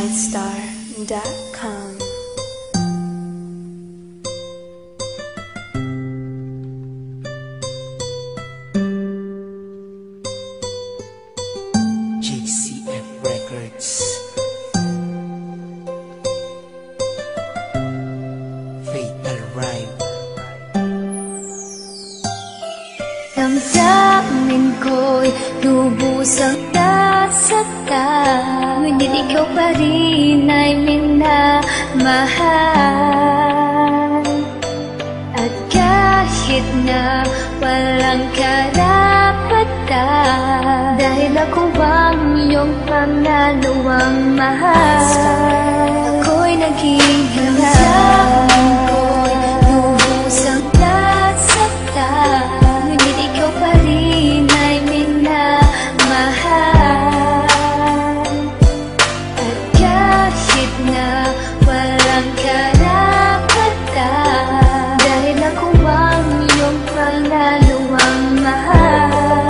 brightstar.com. JCF Records. Fatal Rhyme. Damdamin ko'y lubusang nasakta, ngunit ikaw pa rin ay minamahal. At kahit na walang karapatan, dahil ako ang iyong pangalawang mahal, ako'y naging handa. Damdamin ko'y lubusang nasakta, ngunit ikaw pa rin ay minamahal. At kahit na walang karapatan, dahil ako ang iyong pangalawang mahal,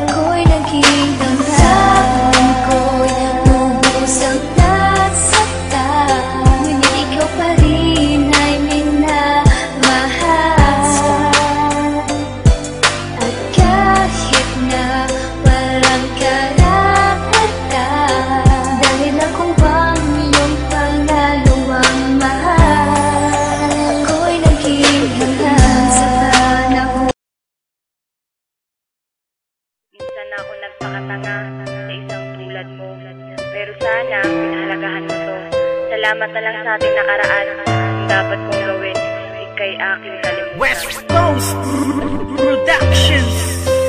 ako'y naging damdamin ko'y lubusang nasakta, ngunit ikaw pa rin ay minamahal. At kahit na walang karapatan, dahil ako ang iyong pangalawang mahal, ako'y naging handa sa panahon. Minsan ako nagpakatanga sa isang tulad mo, pero sana pinahalagahan mo to. Salamat na lang sa ating nakaraan. Ang dapat kong gawin, ika'y aking kalimutan. West Coast Productions.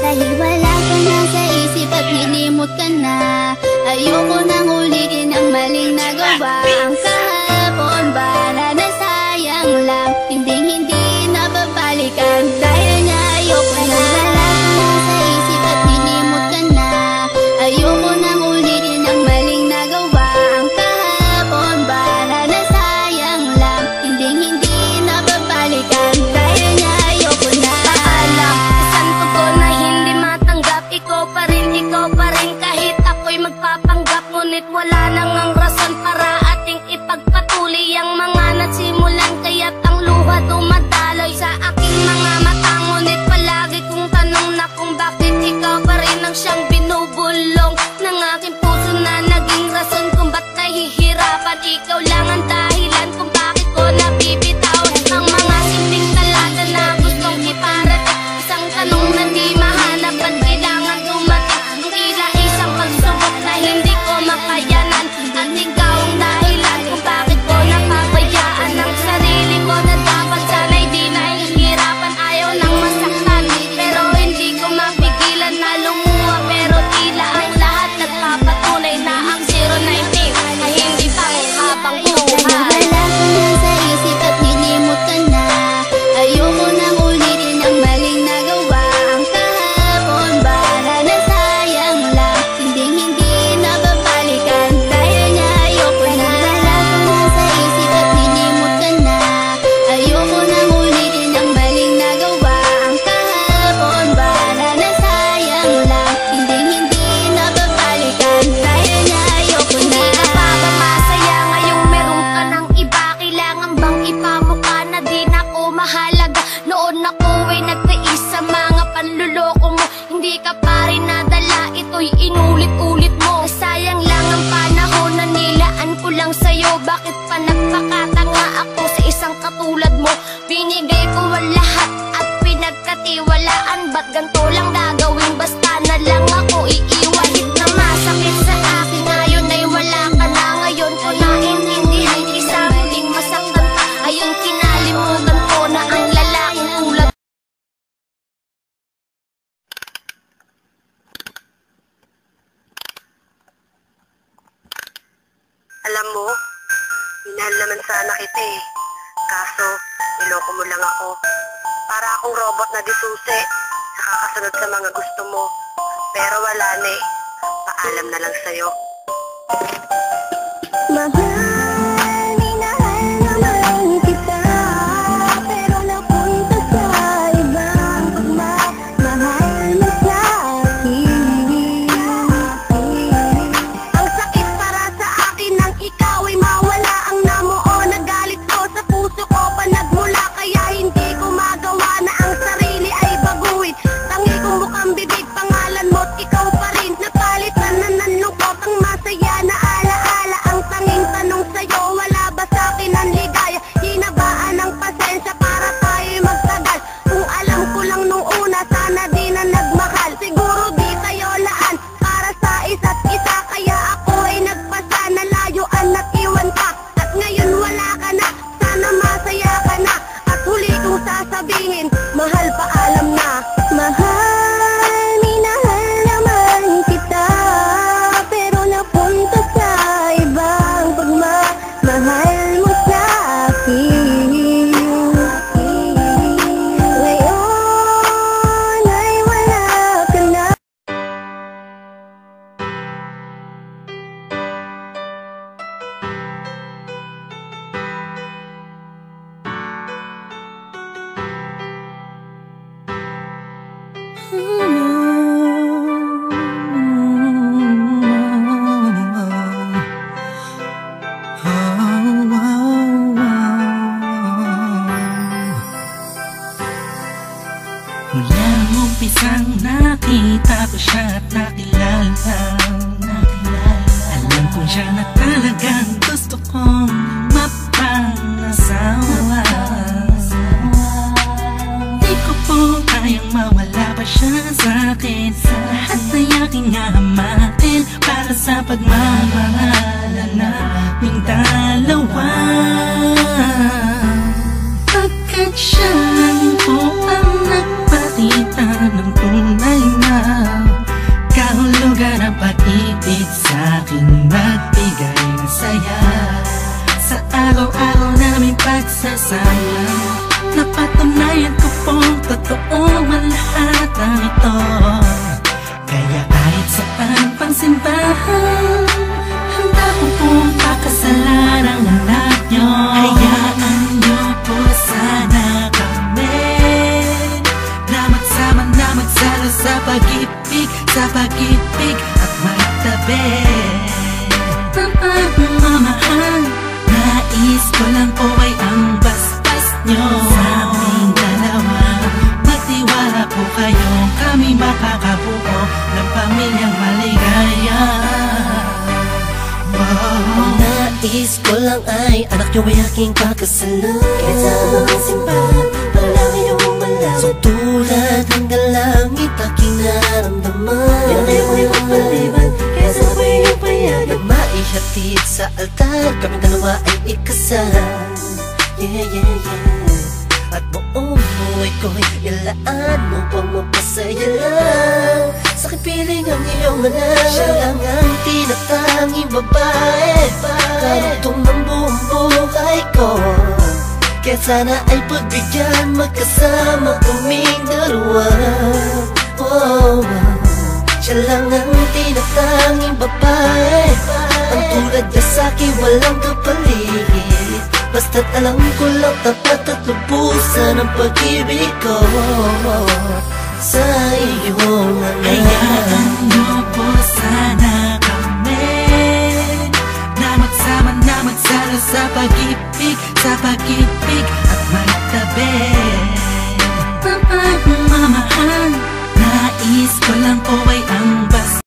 Dahil wala ka na sa isip at nilimot ka na, ayoko nang ulitin ang maling nagawa. Ang kahapon ba na nasayang lang, hindi nababalikan. Dahil niya ayoko na. Wala ka na sa isip at nilimot ka na, ayoko nang ulitin ang maling nagawa. Ang kahapon ba na nasayang lang, hindi nababalikan. Dahil niya ayoko na. Paalam, isang tugon na hindi matanggap. Ikaw pa rin kahit ako'y magpapanggap. Ngunit wala nang ang rason para ating ipagpatuloy ang mga nagsimulan. Kaya't ang luha dumadaloy sa aking mga mata. Ngunit palagi kong tanong na kung bakit ikaw pa rin ang siyang binubulong ng aking puso na naging rason kung ba't nahihirapan. Ikaw lang ang dahilan kung bakit ko nabibitaw ang mga simpleng talata na gustong iparating. Isang tanong na di mahanap at kailangan dumating. Ang tila isang pagsubok na hindi ko makayanan. At ikaw ang dahilan kung bakit ko napabayaan ang sarili ko na dapat sana'y di nahihirapan. Ayaw nang masaktan, pero hindi ko mapigilan na lumuha. Pero tila ang lahat nagpapatunay na ang 019 ay hindi pa habang buhay. Dahil wala ka na sa isip at nilimot ka na, ayoko nang ulitin ang maling nagawa. Ang kahapon ba na nasayang lang, hindi nababalikan. Dahil niya ayoko na. Wala ka na sa isip at nilimot ka na, ayoko nang ulitin ang maling nagawa. Ang kahapon ba na nasayang lang, hindi nababalikan. Dahil niya ayoko na. Hindi ka pa ba masaya ngayong meron ka ng iba? Kailangan bang ipamukha na di na ako mahalaga? Noon ako ay nagtiis sa mga panluloko mo. Hindi ka pa rin nadala, ito'y inulit-ulit mo. Sayang lang ang panahon na nilaan ko lang sa'yo. Bakit pa nagpakatanga ako sa isang katulad mo? Binigay ko ang lahat at pinagkatiwalaan. Ba't ganito lang gagawin? Basta na lang ako iiwan. Na masakit sa akin ngayon ay wala ka na. Ngayon ko naiintindihan, isa muling masaktan pa. Ayun kinalimutan ko na ang lalaking tulad. Alam mo, minahal naman sana kita eh. Kaso, niloko mo lang ako. Para akong robot na disusi, nakakasunod sa mga gusto mo. Pero wala na eh. Paalam na lang sa'yo. Mahal, minahal naman kita, pero napunta sa ibang pagmamahal mo sa akin. Ang sakit para sa akin ng Kung siya na talagang gusto kong mapangasawa, di ko po kayang mawala pa siya sa'kin. Lahat ay aking hahamakin para sa pagmamahalan naming dalawa. Pagkat siya lang po ang nagpakita ng tunay na kahulugan ng pag-ibig sa'king nagbigay ng saya sa araw-araw naming pagsasama. Napatunayan ko pong totoo ang lahat ng ito. Kaya kahit saan pang simbahan, handa ko pong pakasalan ang anak nyo. Hayaan nyo po sana kami na magsama na magsalo sa pag-ibig, sa pag-ibig at magtabi. Mamahal, nais ko lang po ay ang basbas nyo sa aming dalawa. Magtiwala po kayo, kami makakabuo ng pamilyang maligaya. Nais ko lang ay anak nyo ay aking pakasalan. Kaysa ang simbahan, para kayong malaman. So tulad ng dalangit aking naramdaman. Yan ay mo yung paliban, kaysa ko yung payagan. Na maihatid sa altar, kami dalawa ay ikasal. Yeah, yeah, yeah. At buong buhay ko'y ilaan mo pang mapasaya lang. Sa aking piling ang iyong anak, siya lang ang tinatanging babae. Karugtong ng buong buhay ko, kaya sana ay pagbigyan magkasama kaming dalawa. Oh, siya lang ang tinatanging babae, ang tulad niya sa'kin walang kapalit. Basta't alam ko lang tapat at lubusan ang pag-ibig ko sa iyong anak. Hayaan nyo po sa